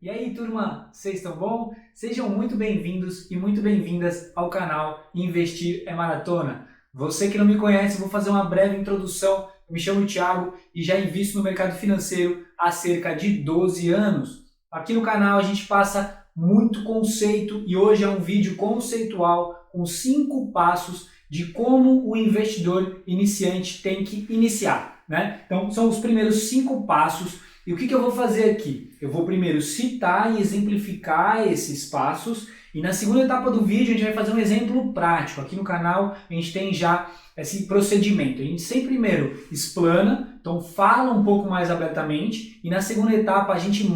E aí, turma, vocês estão bom? Sejam muito bem-vindos e muito bem-vindas ao canal Investir é Maratona. Você que não me conhece, vou fazer uma breve introdução. Eu me chamo Thiago e já invisto no mercado financeiro há cerca de 12 anos. Aqui no canal a gente passa muito conceito e hoje é um vídeo conceitual com 5 passos de como o investidor iniciante tem que iniciar, né? Então, são os primeiros 5 passos. E o que eu vou fazer aqui? Eu vou primeiro citar e exemplificar esses passos e na segunda etapa do vídeo a gente vai fazer um exemplo prático. Aqui no canal a gente tem já esse procedimento. A gente sempre primeiro explana, então fala um pouco mais abertamente e na segunda etapa a gente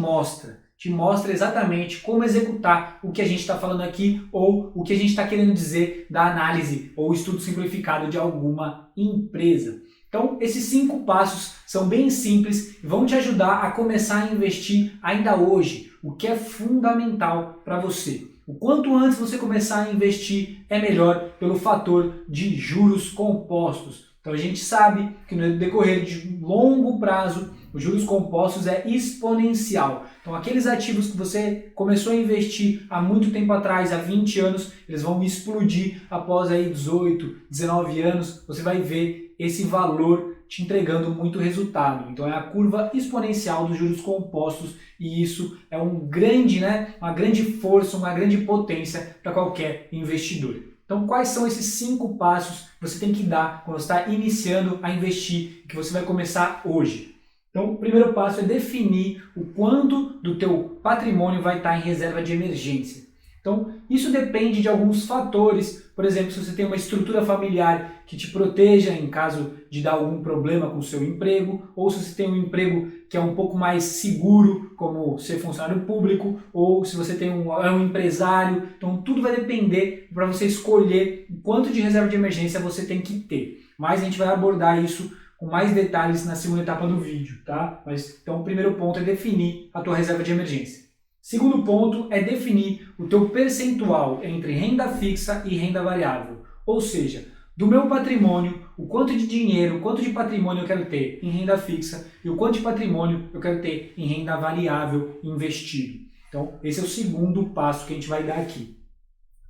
te mostra exatamente como executar o que a gente está falando aqui ou o que a gente está querendo dizer da análise ou estudo simplificado de alguma empresa. Então, esses 5 passos são bem simples e vão te ajudar a começar a investir ainda hoje, o que é fundamental para você. O quanto antes você começar a investir é melhor pelo fator de juros compostos. Então, a gente sabe que no decorrer de um longo prazo, os juros compostos é exponencial. Então, aqueles ativos que você começou a investir há muito tempo atrás, há 20 anos, eles vão explodir após aí 18, 19 anos. Você vai ver esse valor te entregando muito resultado. Então, é a curva exponencial dos juros compostos e isso é uma grande força, uma grande potência para qualquer investidor. Então, quais são esses 5 passos que você tem que dar quando você está iniciando a investir, que você vai começar hoje? Então, o primeiro passo é definir o quanto do teu patrimônio vai estar em reserva de emergência. Então, isso depende de alguns fatores. Por exemplo, se você tem uma estrutura familiar que te proteja em caso de dar algum problema com o seu emprego, ou se você tem um emprego que é um pouco mais seguro, como ser funcionário público, ou se você é um empresário. Então, tudo vai depender para você escolher o quanto de reserva de emergência você tem que ter. Mas a gente vai abordar isso com mais detalhes na segunda etapa do vídeo, tá? Então, o primeiro ponto é definir a tua reserva de emergência. Segundo ponto é definir o teu percentual entre renda fixa e renda variável. Ou seja, do meu patrimônio, o quanto de dinheiro, o quanto de patrimônio eu quero ter em renda fixa e o quanto de patrimônio eu quero ter em renda variável investido. Então, esse é o segundo passo que a gente vai dar aqui.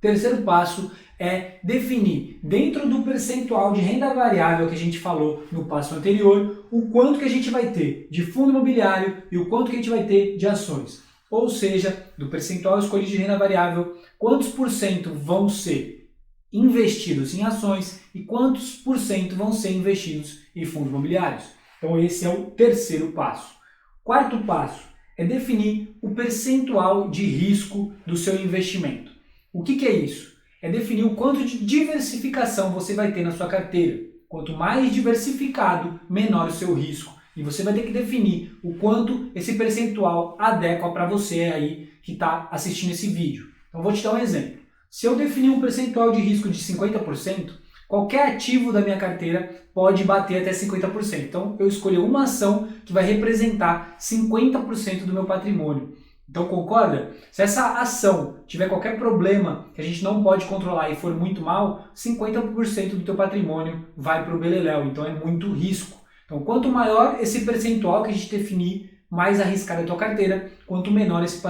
Terceiro passo é definir, dentro do percentual de renda variável que a gente falou no passo anterior, o quanto que a gente vai ter de fundo imobiliário e o quanto que a gente vai ter de ações. Ou seja, do percentual escolhido de renda variável, quantos por cento vão ser investidos em ações e quantos por cento vão ser investidos em fundos imobiliários. Então esse é o terceiro passo. Quarto passo é definir o percentual de risco do seu investimento. O que é isso? É definir o quanto de diversificação você vai ter na sua carteira. Quanto mais diversificado, menor o seu risco. E você vai ter que definir o quanto esse percentual adequa para você aí que está assistindo esse vídeo. Então vou te dar um exemplo. Se eu definir um percentual de risco de 50%, qualquer ativo da minha carteira pode bater até 50%. Então eu escolhi uma ação que vai representar 50% do meu patrimônio. Então concorda? Se essa ação tiver qualquer problema que a gente não pode controlar e for muito mal, 50% do teu patrimônio vai para o beleléu. Então é muito risco. Então, quanto maior esse percentual que a gente definir, mais arriscada é a tua carteira. Quanto menor esse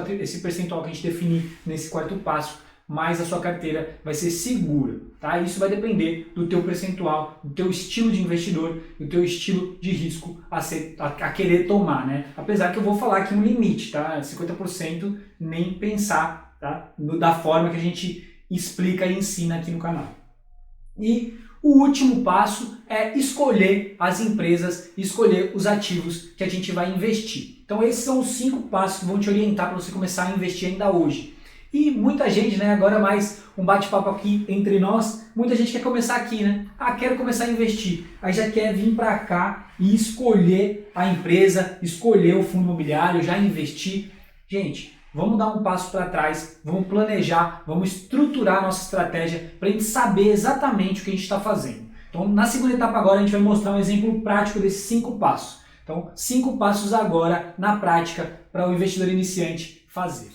percentual que a gente definir nesse quarto passo, mais a sua carteira vai ser segura. Tá? Isso vai depender do teu percentual, do teu estilo de investidor, do teu estilo de risco a querer tomar. Né? Apesar que eu vou falar aqui um limite, tá? 50% nem pensar, tá? Da forma que a gente explica e ensina aqui no canal. E o último passo é escolher as empresas, escolher os ativos que a gente vai investir. Então esses são os 5 passos que vão te orientar para você começar a investir ainda hoje. E muita gente, agora mais um bate-papo aqui entre nós, muita gente quer começar aqui, quero começar a investir. Aí já quer vir para cá e escolher a empresa, escolher o fundo imobiliário, já investir. Gente, vamos dar um passo para trás, vamos planejar, vamos estruturar a nossa estratégia para a gente saber exatamente o que a gente está fazendo. Então, na segunda etapa agora, a gente vai mostrar um exemplo prático desses 5 passos. Então, 5 passos agora na prática para o investidor iniciante fazer.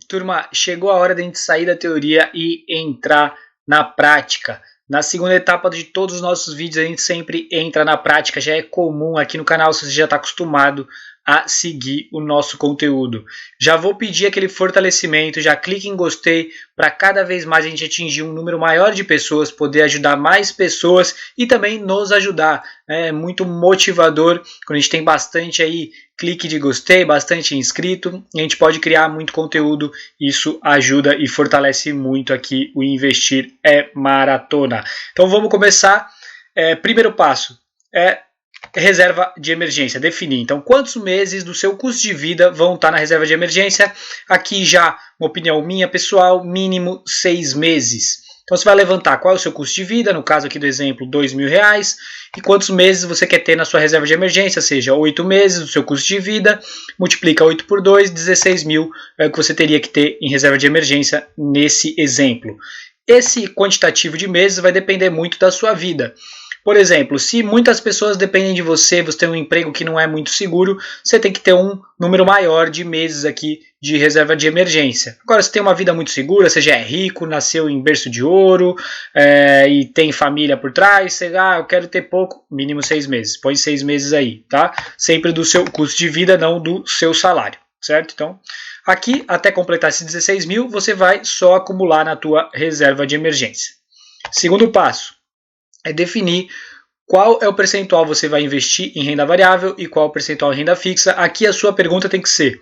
Turma, chegou a hora da gente sair da teoria e entrar na prática. Na segunda etapa de todos os nossos vídeos, a gente sempre entra na prática, já é comum aqui no canal, se você já está acostumado a seguir o nosso conteúdo. Já vou pedir aquele fortalecimento, já clique em gostei para cada vez mais a gente atingir um número maior de pessoas, poder ajudar mais pessoas e também nos ajudar. É muito motivador quando a gente tem bastante aí clique de gostei, bastante inscrito, e a gente pode criar muito conteúdo. Isso ajuda e fortalece muito aqui o Investir é Maratona. Então vamos começar. Primeiro passo é reserva de emergência, definir. Então, quantos meses do seu custo de vida vão estar na reserva de emergência? Aqui já uma opinião minha pessoal, mínimo 6 meses. Então, você vai levantar qual é o seu custo de vida, no caso aqui do exemplo, R$2.000, e quantos meses você quer ter na sua reserva de emergência, seja 8 meses do seu custo de vida, multiplica 8 por 2, 16 mil é o que você teria que ter em reserva de emergência nesse exemplo. Esse quantitativo de meses vai depender muito da sua vida. Por exemplo, se muitas pessoas dependem de você, você tem um emprego que não é muito seguro, você tem que ter um número maior de meses aqui de reserva de emergência. Agora, se tem uma vida muito segura, você já é rico, nasceu em berço de ouro e tem família por trás, você, eu quero ter pouco, mínimo 6 meses. Põe 6 meses aí, tá? Sempre do seu custo de vida, não do seu salário, certo? Então, aqui, até completar esses 16 mil, você vai só acumular na tua reserva de emergência. Segundo passo é definir qual é o percentual você vai investir em renda variável e qual o percentual em renda fixa. Aqui a sua pergunta tem que ser: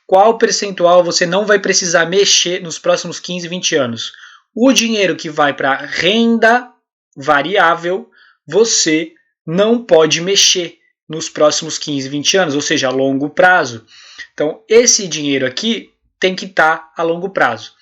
qual percentual você não vai precisar mexer nos próximos 15, 20 anos? O dinheiro que vai para renda variável, você não pode mexer nos próximos 15, 20 anos, ou seja, a longo prazo. Então, esse dinheiro aqui tem que estar a longo prazo.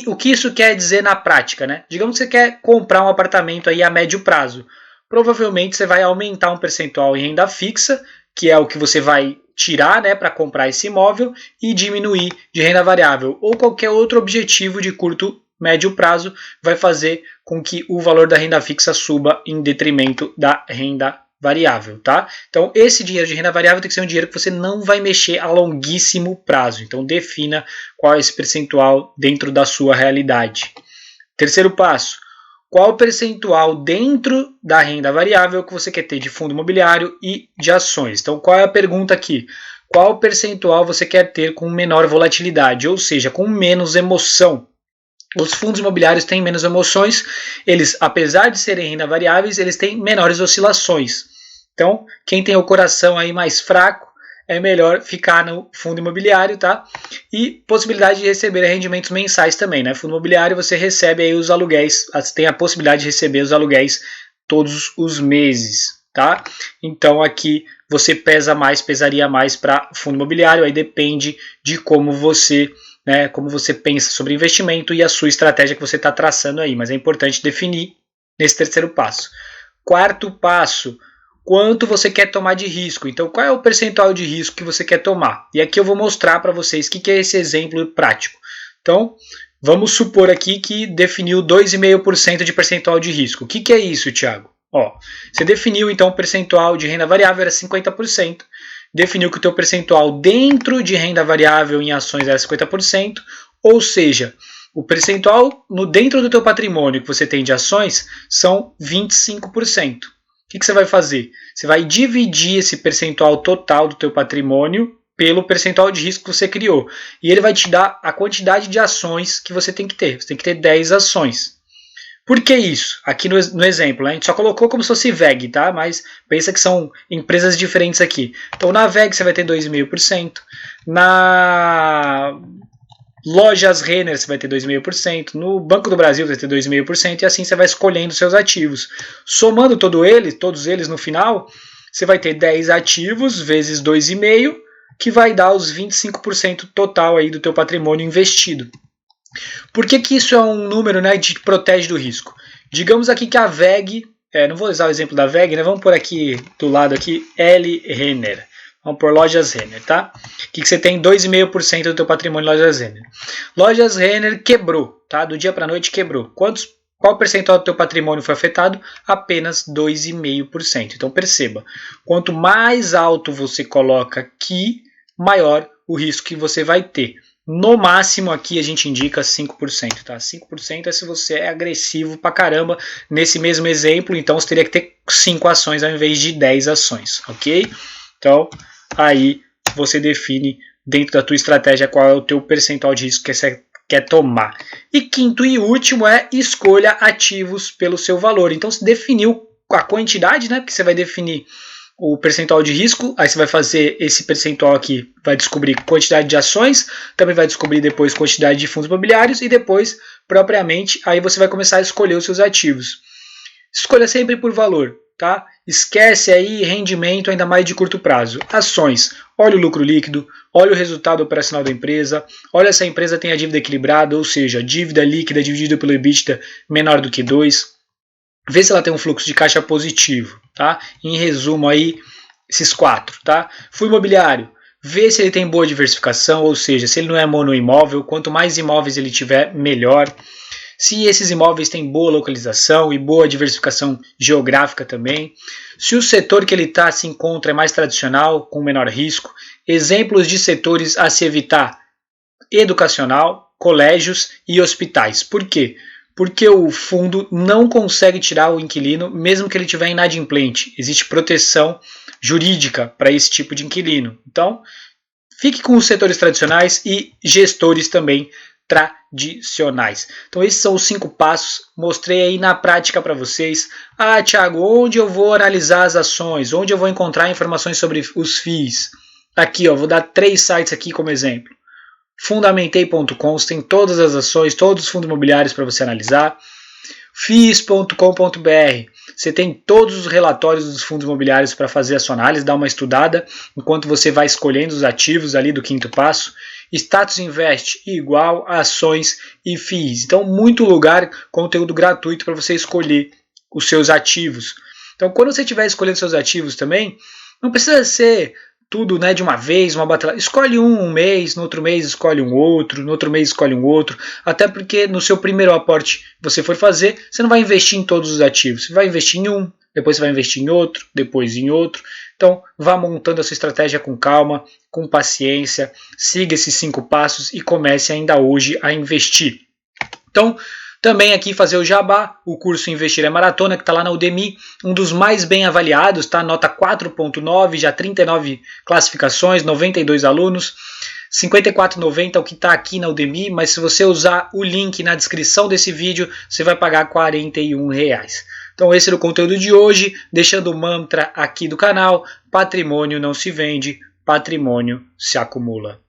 O que isso quer dizer na prática, né? Digamos que você quer comprar um apartamento aí a médio prazo. Provavelmente você vai aumentar um percentual em renda fixa, que é o que você vai tirar, né, para comprar esse imóvel, e diminuir de renda variável. Ou qualquer outro objetivo de curto, médio prazo vai fazer com que o valor da renda fixa suba em detrimento da renda variável, tá? Então, esse dinheiro de renda variável tem que ser um dinheiro que você não vai mexer a longuíssimo prazo. Então, defina qual é esse percentual dentro da sua realidade. Terceiro passo: qual o percentual dentro da renda variável que você quer ter de fundo imobiliário e de ações? Então, qual é a pergunta aqui? Qual percentual você quer ter com menor volatilidade, ou seja, com menos emoção? Os fundos imobiliários têm menos emoções, eles, apesar de serem renda variáveis, eles têm menores oscilações. Então, quem tem o coração aí mais fraco, é melhor ficar no fundo imobiliário, tá? E possibilidade de receber rendimentos mensais também, né? Fundo imobiliário você recebe aí os aluguéis, tem a possibilidade de receber os aluguéis todos os meses, tá? Então aqui você pesaria mais para fundo imobiliário, aí depende de como você pensa sobre investimento e a sua estratégia que você está traçando aí, mas é importante definir nesse terceiro passo. Quarto passo: quanto você quer tomar de risco? Então, qual é o percentual de risco que você quer tomar? E aqui eu vou mostrar para vocês o que é esse exemplo prático. Então, vamos supor aqui que definiu 2,5% de percentual de risco. O que é isso, Thiago? Você definiu então o percentual de renda variável era 50%. Definiu que o teu percentual dentro de renda variável em ações era 50%, ou seja, o percentual dentro do teu patrimônio que você tem de ações são 25%. O que você vai fazer? Você vai dividir esse percentual total do teu patrimônio pelo percentual de risco que você criou. E ele vai te dar a quantidade de ações que você tem que ter. Você tem que ter 10 ações. Por que isso? Aqui no exemplo, né? A gente só colocou como se fosse VEG, tá? Mas pensa que são empresas diferentes aqui. Então, na VEG você vai ter 2,5%. Na Lojas Renner você vai ter 2,5%. No Banco do Brasil você vai ter 2,5%. E assim você vai escolhendo seus ativos. Somando todos eles no final, você vai ter 10 ativos vezes 2,5%, que vai dar os 25% total aí do teu patrimônio investido. Por que isso é um número, né, que te protege do risco? Digamos aqui que a VEG, não vou usar o exemplo da VEG, né, vamos por aqui do lado aqui, L Renner. Vamos por Lojas Renner, tá? Que você tem 2,5% do teu patrimônio em Lojas Renner. Lojas Renner quebrou, tá? Do dia para a noite quebrou. Qual percentual do teu patrimônio foi afetado? Apenas 2,5%. Então perceba, quanto mais alto você coloca aqui, maior o risco que você vai ter. No máximo aqui a gente indica 5%, tá? 5% é se você é agressivo pra caramba. Nesse mesmo exemplo, então você teria que ter 5 ações ao invés de 10 ações, ok? Então, aí você define dentro da tua estratégia qual é o teu percentual de risco que você quer tomar. E quinto e último é escolha ativos pelo seu valor. Então, se definiu a quantidade, né? Porque você vai definir o percentual de risco, aí você vai fazer esse percentual aqui, vai descobrir quantidade de ações, também vai descobrir depois quantidade de fundos imobiliários e depois, propriamente, aí você vai começar a escolher os seus ativos. Escolha sempre por valor, tá? Esquece aí rendimento ainda mais de curto prazo. Ações, olha o lucro líquido, olha o resultado operacional da empresa, olha se a empresa tem a dívida equilibrada, ou seja, dívida líquida dividida pelo EBITDA menor do que 2. Vê se ela tem um fluxo de caixa positivo, tá? Em resumo aí, esses 4, tá? Fundo imobiliário, vê se ele tem boa diversificação, ou seja, se ele não é monoimóvel, quanto mais imóveis ele tiver, melhor. Se esses imóveis têm boa localização e boa diversificação geográfica também. Se o setor que ele está se encontra é mais tradicional, com menor risco. Exemplos de setores a se evitar: educacional, colégios e hospitais. Por quê? Porque o fundo não consegue tirar o inquilino mesmo que ele estiver inadimplente. Existe proteção jurídica para esse tipo de inquilino. Então, fique com os setores tradicionais e gestores também tradicionais. Então, esses são os 5 passos. Mostrei aí na prática para vocês. Ah, Thiago, onde eu vou analisar as ações? Onde eu vou encontrar informações sobre os FIIs? Aqui, ó, vou dar 3 sites aqui como exemplo. Fundamentei.com, tem todas as ações, todos os fundos imobiliários para você analisar. FIIs.com.br, você tem todos os relatórios dos fundos imobiliários para fazer a sua análise, dar uma estudada enquanto você vai escolhendo os ativos ali do 5º passo. Status Invest igual a ações e FIIs. Então, muito lugar, conteúdo gratuito para você escolher os seus ativos. Então, quando você estiver escolhendo seus ativos também, não precisa ser tudo, né, de uma vez, uma batalha. Escolhe um mês, no outro mês escolhe um outro, no outro mês escolhe um outro, até porque no seu primeiro aporte que você for fazer, você não vai investir em todos os ativos, você vai investir em um, depois você vai investir em outro, depois em outro. Então, vá montando a sua estratégia com calma, com paciência, siga esses 5 passos e comece ainda hoje a investir. Então, também aqui fazer o jabá, o curso Investir é Maratona, que está lá na Udemy, um dos mais bem avaliados, tá? Nota 4.9, já 39 classificações, 92 alunos, 54,90 é o que está aqui na Udemy, mas se você usar o link na descrição desse vídeo, você vai pagar R$ 41. Então esse era o conteúdo de hoje, deixando o mantra aqui do canal: patrimônio não se vende, patrimônio se acumula.